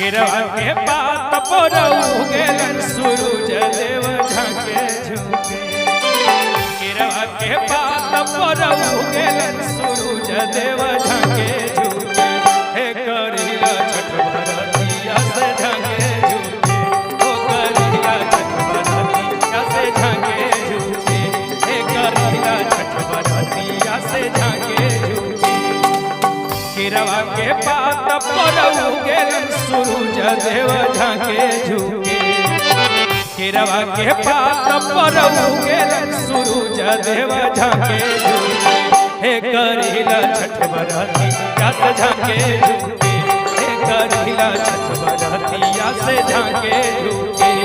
केरवा के पात पर उगेलन सूरज देव झाके झुके। केरवा के पात पर उगेलन सूरज देव झाके झुके। हे करिला छठ बरतिया से झाके झुके। ओ करिला छठ बरतिया से झाके झुके। हे करिला छठ बरतिया से झाके झुके। केरवा के पात पर उगेलन सूरज देव झाके झुके। केरवा के पात पर उगेलन सूरज देव झाके झुके। हे करिला छठ बरतिया से झाके झुके। हे करिला छठ बरतिया से झाके झुके।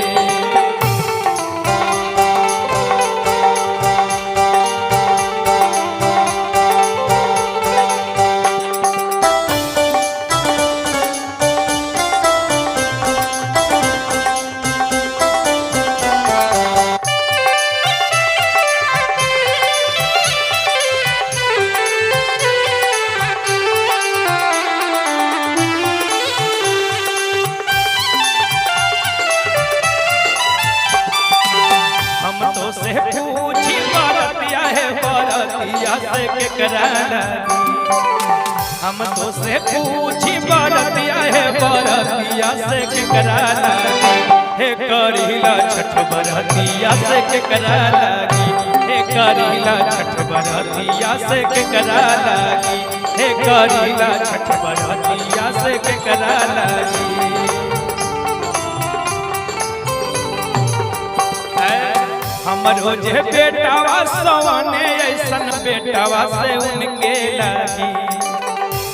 से पूछी बरतिया है बरतिया से केकरा लागी। हम तो से पूछी बरतिया है बरतिया से केकरा लागी। हे करिला छठ बरतिया से केकरा लागी। हे करिला छठ बरतिया से केकरा लागी। हे करिला छठ बरतिया से केकरा लागी। हमरो जे बेटावा सवने ऐसन बेटावा से उनके लागी।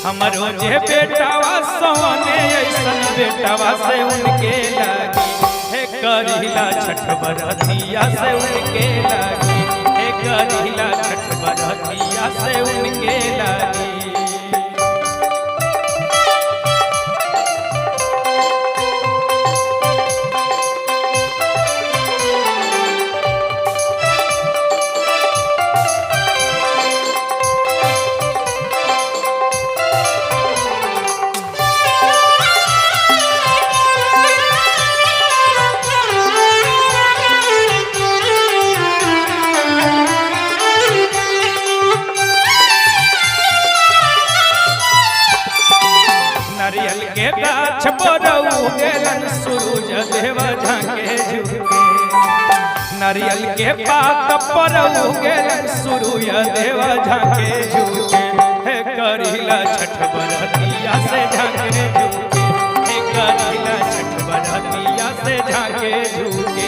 हमरो जे बेटावा सवने ऐसन बेटावा से उनके लागी। हे करिला छठ बरतिया से उनके लागी। हे करिला छठ बरतिया से उनके लागी। नारियल के गाछ पर उगेलन सूरज देव झाके झुके। नारियल के पात पर उगेलन सूरज देव झाके झुके। हे करिला छठ बरतिया से झाके झुके। हे करिला छठ बरतिया से झाके झुके।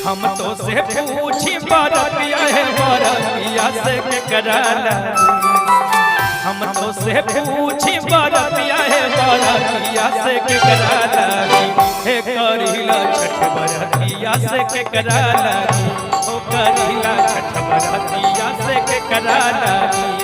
हम तो से पूछी बरतिया है बरतिया से केकरा लागी। हम तो से पूछी बरतिया है बरतिया से केकरा लागी। हे करिला छठ बरतिया से केकरा लागी। ओ करिला छठ बरतिया से केकरा लागी।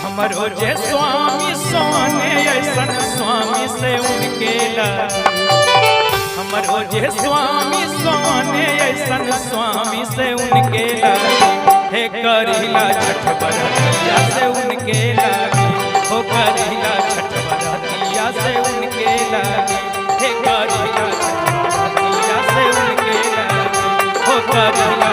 हमरो जे स्वामी सोने ऐसन स्वामी से उनके लागी। हमरो जे स्वामी सोने ऐसन स्वामी से उनके लागी। हे करिला छठ बरतिया से उनके लागी। हो करिला छठ बरतिया से उनके लागी। हे करिला छठ बरतिया से उनके लागी। हो करिला